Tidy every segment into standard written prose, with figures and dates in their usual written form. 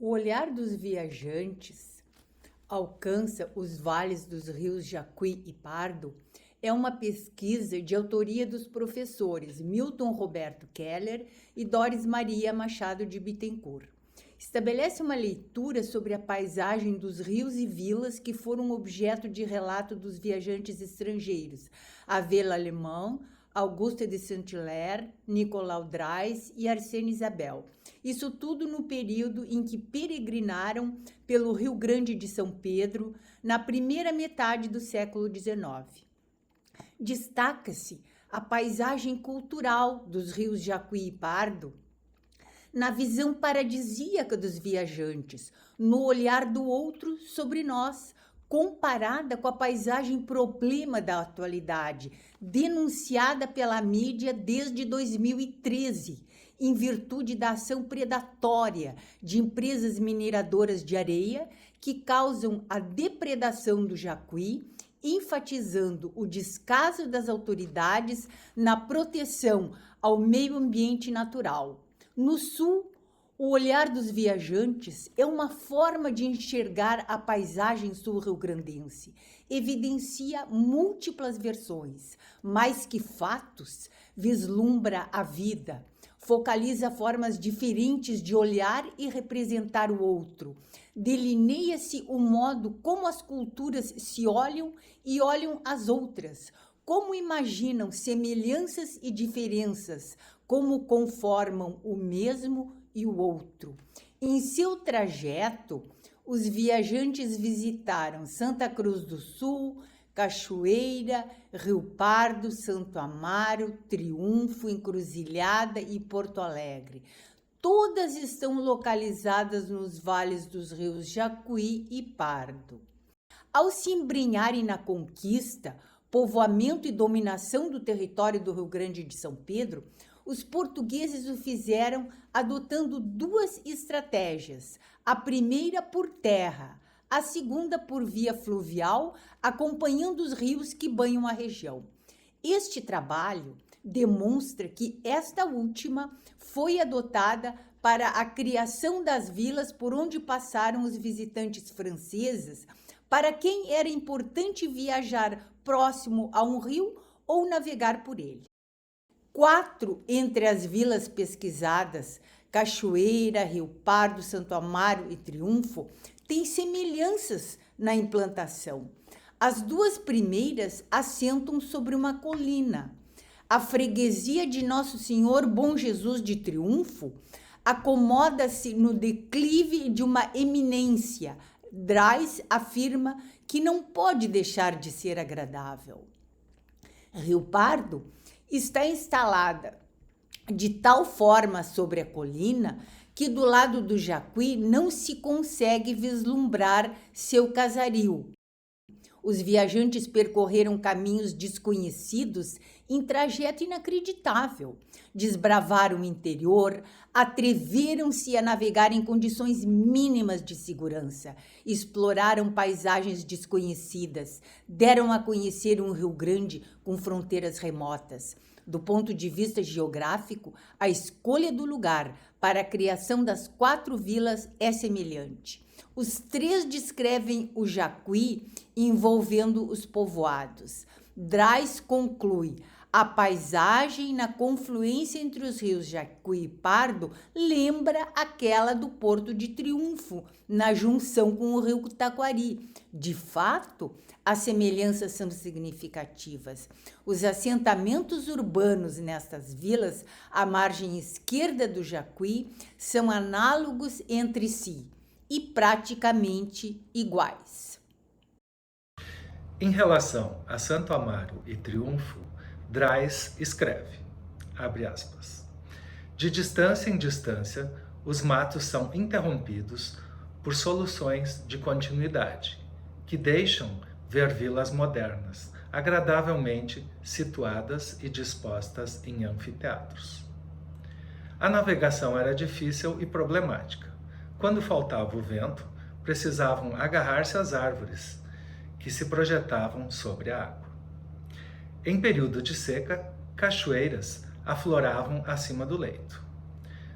O olhar dos viajantes alcança os vales dos rios Jacuí e Pardo é uma pesquisa de autoria dos professores Milton Roberto Keller e Doris Maria Machado de Bittencourt. Estabelece uma leitura sobre a paisagem dos rios e vilas que foram objeto de relato dos viajantes estrangeiros, Abel Alemão, Auguste de Saint-Hilaire, Nicolau Drais e Arsène Isabel. Isso tudo no período em que peregrinaram pelo Rio Grande de São Pedro, na primeira metade do século XIX. Destaca-se a paisagem cultural dos rios Jacuí e Pardo, na visão paradisíaca dos viajantes, no olhar do outro sobre nós, comparada com a paisagem problema da atualidade, denunciada pela mídia desde 2013, em virtude da ação predatória de empresas mineradoras de areia que causam a depredação do Jacuí, enfatizando o descaso das autoridades na proteção ao meio ambiente natural. No sul, o olhar dos viajantes é uma forma de enxergar a paisagem sul-rio-grandense. Evidencia múltiplas versões, mais que fatos, vislumbra a vida, focaliza formas diferentes de olhar e representar o outro. Delineia-se o modo como as culturas se olham e olham as outras, como imaginam semelhanças e diferenças, como conformam o mesmo e o outro. Em seu trajeto, os viajantes visitaram Santa Cruz do Sul, Cachoeira, Rio Pardo, Santo Amaro, Triunfo, Encruzilhada e Porto Alegre. Todas estão localizadas nos vales dos rios Jacuí e Pardo. Ao se embrenharem na conquista, povoamento e dominação do território do Rio Grande de São Pedro, os portugueses o fizeram adotando duas estratégias, a primeira por terra, a segunda por via fluvial, acompanhando os rios que banham a região. Este trabalho demonstra que esta última foi adotada para a criação das vilas por onde passaram os visitantes franceses, para quem era importante viajar próximo a um rio ou navegar por ele. 4 entre as vilas pesquisadas, Cachoeira, Rio Pardo, Santo Amaro e Triunfo, têm semelhanças na implantação. As duas primeiras assentam sobre uma colina. A freguesia de Nosso Senhor Bom Jesus de Triunfo acomoda-se no declive de uma eminência. Drais afirma que não pode deixar de ser agradável. Rio Pardo está instalada de tal forma sobre a colina que do lado do Jacuí não se consegue vislumbrar seu casario. Os viajantes percorreram caminhos desconhecidos em trajeto inacreditável, desbravaram o interior, atreveram-se a navegar em condições mínimas de segurança, exploraram paisagens desconhecidas, deram a conhecer um Rio Grande com fronteiras remotas. Do ponto de vista geográfico, a escolha do lugar para a criação das 4 vilas é semelhante. Os 3 descrevem o Jacuí envolvendo os povoados. Drais conclui: a paisagem na confluência entre os rios Jacuí e Pardo lembra aquela do Porto de Triunfo, na junção com o rio Taquari. De fato, as semelhanças são significativas. Os assentamentos urbanos nestas vilas, à margem esquerda do Jacuí, são análogos entre si e praticamente iguais. Em relação a Santo Amaro e Triunfo, Drais escreve, abre aspas, de distância em distância, os matos são interrompidos por soluções de continuidade, que deixam ver vilas modernas, agradavelmente situadas e dispostas em anfiteatros. A navegação era difícil e problemática. Quando faltava o vento, precisavam agarrar-se às árvores, que se projetavam sobre a água. Em período de seca, cachoeiras afloravam acima do leito.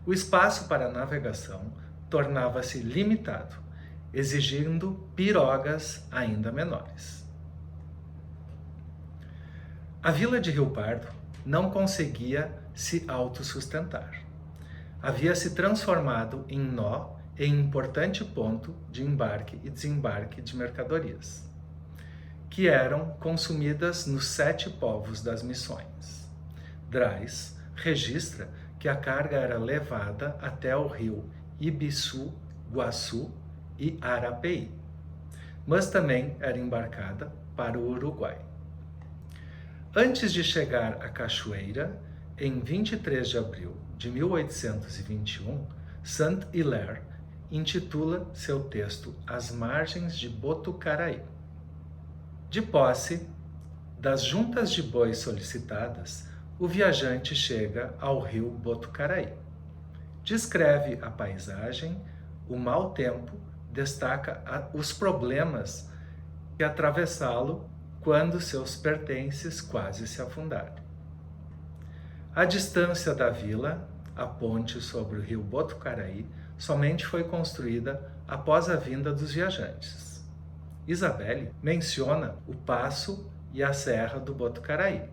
O espaço para navegação tornava-se limitado, exigindo pirogas ainda menores. A vila de Rio Pardo não conseguia se autossustentar. Havia se transformado em nó em importante ponto de embarque e desembarque de mercadorias, que eram consumidas nos 7 povos das missões. Drais registra que a carga era levada até o rio Ibiçu, Guaçu e Arapeí, mas também era embarcada para o Uruguai. Antes de chegar à Cachoeira, em 23 de abril de 1821, Saint-Hilaire intitula seu texto As Margens de Botucaraí. De posse das juntas de bois solicitadas, o viajante chega ao rio Botucaraí. Descreve a paisagem, o mau tempo, destaca os problemas que atravessá-lo quando seus pertences quase se afundaram. A distância da vila, a ponte sobre o rio Botucaraí, somente foi construída após a vinda dos viajantes. Isabelle menciona o passo e a serra do Botucaraí,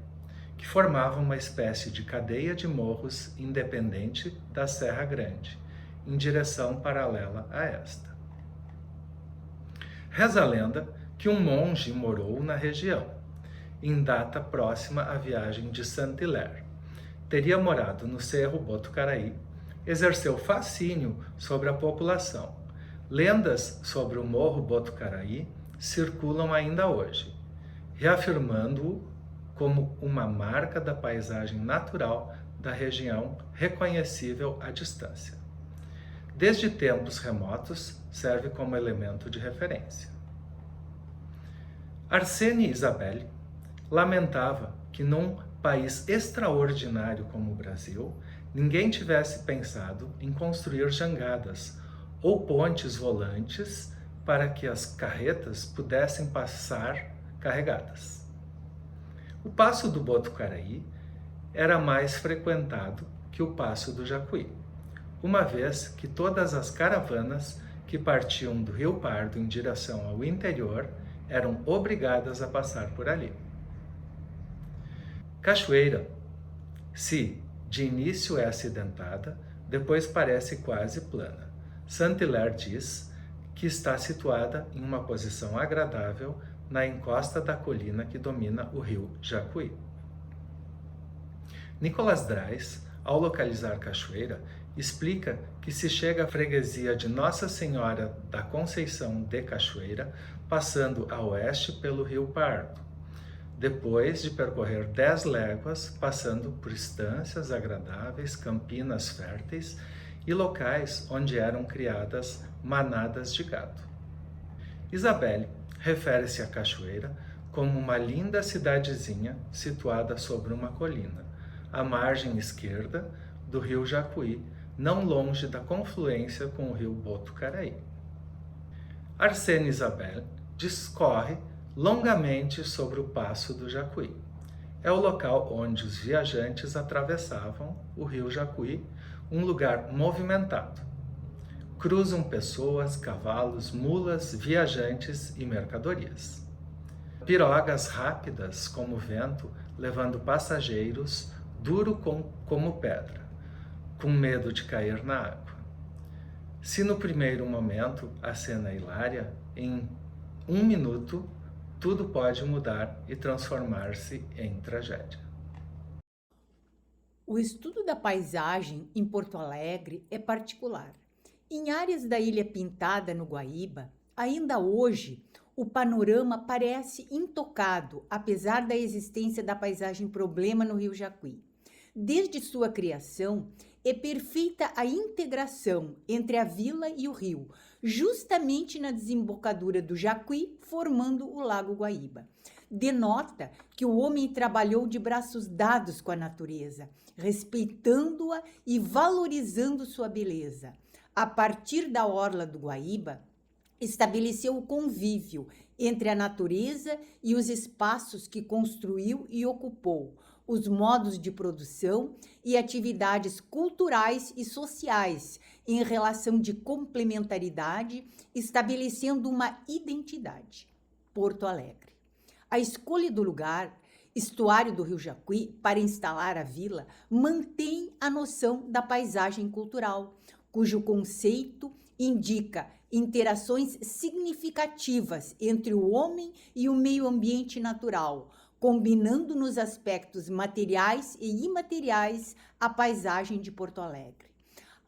que formavam uma espécie de cadeia de morros independente da Serra Grande, em direção paralela a esta. Reza a lenda que um monge morou na região, em data próxima à viagem de Saint-Hilaire. Teria morado no Cerro Botucaraí, exerceu fascínio sobre a população. Lendas sobre o Morro Botucaraí circulam ainda hoje, reafirmando-o como uma marca da paisagem natural da região reconhecível à distância. Desde tempos remotos, serve como elemento de referência. Arsène Isabelle lamentava que num país extraordinário como o Brasil, ninguém tivesse pensado em construir jangadas ou pontes volantes para que as carretas pudessem passar carregadas. O Passo do Botucaraí era mais frequentado que o Passo do Jacuí, uma vez que todas as caravanas que partiam do Rio Pardo em direção ao interior eram obrigadas a passar por ali. Cachoeira, se de início é acidentada, depois parece quase plana. Saint-Hilaire diz que está situada em uma posição agradável na encosta da colina que domina o rio Jacuí. Nicolas Drais, ao localizar Cachoeira, explica que se chega à freguesia de Nossa Senhora da Conceição de Cachoeira, passando a oeste pelo rio Pardo, depois de percorrer 10 léguas, passando por estâncias agradáveis, campinas férteis e locais onde eram criadas manadas de gado. Isabelle refere-se à Cachoeira como uma linda cidadezinha situada sobre uma colina, à margem esquerda do rio Jacuí, não longe da confluência com o rio Botucaraí. Arsène Isabelle discorre longamente sobre o Passo do Jacuí. É o local onde os viajantes atravessavam o rio Jacuí, um lugar movimentado. Cruzam pessoas, cavalos, mulas, viajantes e mercadorias. Pirogas rápidas como vento, levando passageiros, duro como pedra, com medo de cair na água. Se no primeiro momento a cena é hilária, em 1 minuto tudo pode mudar e transformar-se em tragédia. O estudo da paisagem em Porto Alegre é particular. Em áreas da Ilha Pintada, no Guaíba, ainda hoje, o panorama parece intocado, apesar da existência da paisagem problema no rio Jacuí. Desde sua criação, é perfeita a integração entre a vila e o rio, justamente na desembocadura do Jacuí, formando o Lago Guaíba. Denota que o homem trabalhou de braços dados com a natureza, respeitando-a e valorizando sua beleza. A partir da orla do Guaíba, estabeleceu o convívio entre a natureza e os espaços que construiu e ocupou, os modos de produção e atividades culturais e sociais em relação de complementaridade, estabelecendo uma identidade. Porto Alegre. A escolha do lugar, estuário do Rio Jacuí, para instalar a vila, mantém a noção da paisagem cultural, cujo conceito indica interações significativas entre o homem e o meio ambiente natural, combinando nos aspectos materiais e imateriais a paisagem de Porto Alegre.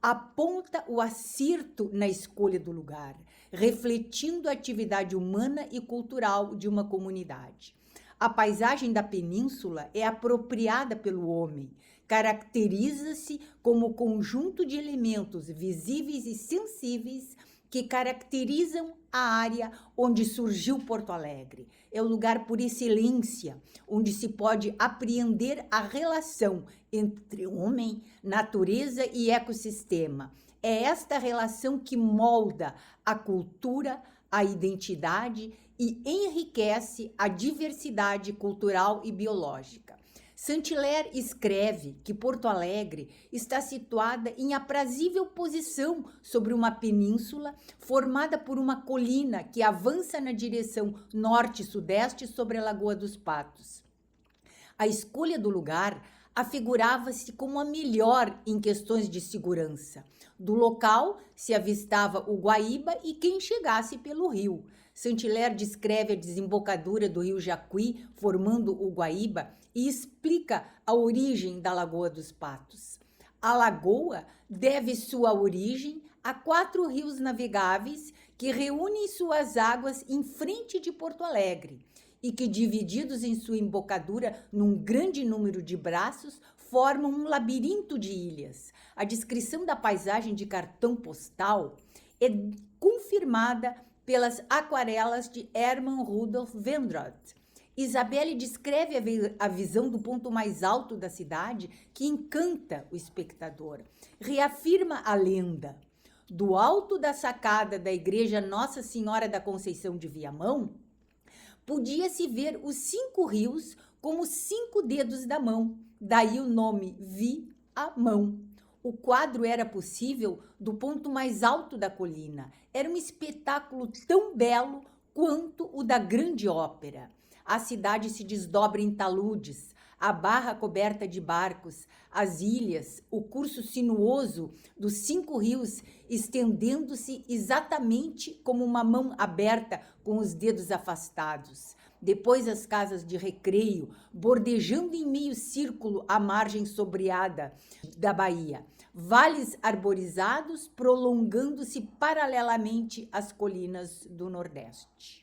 Aponta o acerto na escolha do lugar, refletindo a atividade humana e cultural de uma comunidade. A paisagem da península é apropriada pelo homem, caracteriza-se como conjunto de elementos visíveis e sensíveis que caracterizam a área onde surgiu Porto Alegre. É o lugar por excelência, onde se pode apreender a relação entre homem, natureza e ecossistema. É esta relação que molda a cultura, a identidade e enriquece a diversidade cultural e biológica. Saint-Hilaire escreve que Porto Alegre está situada em aprazível posição sobre uma península formada por uma colina que avança na direção norte-sudeste sobre a Lagoa dos Patos. A escolha do lugar afigurava-se como a melhor em questões de segurança. Do local se avistava o Guaíba e quem chegasse pelo rio. Saint-Hilaire descreve a desembocadura do rio Jacuí, formando o Guaíba, e explica a origem da Lagoa dos Patos. A lagoa deve sua origem a 4 rios navegáveis que reúnem suas águas em frente de Porto Alegre e que, divididos em sua embocadura num grande número de braços, formam um labirinto de ilhas. A descrição da paisagem de cartão postal é confirmada pelas aquarelas de Hermann Rudolf Vendroth. Isabelle descreve a visão do ponto mais alto da cidade, que encanta o espectador. Reafirma a lenda. Do alto da sacada da igreja Nossa Senhora da Conceição de Viamão, podia-se ver os 5 rios como 5 dedos da mão, daí o nome Vi-a-mão. O quadro era possível do ponto mais alto da colina. Era um espetáculo tão belo quanto o da grande ópera. A cidade se desdobra em taludes, a barra coberta de barcos, as ilhas, o curso sinuoso dos 5 rios, estendendo-se exatamente como uma mão aberta com os dedos afastados. Depois as casas de recreio, bordejando em meio círculo a margem sombreada da baía. Vales arborizados prolongando-se paralelamente às colinas do Nordeste.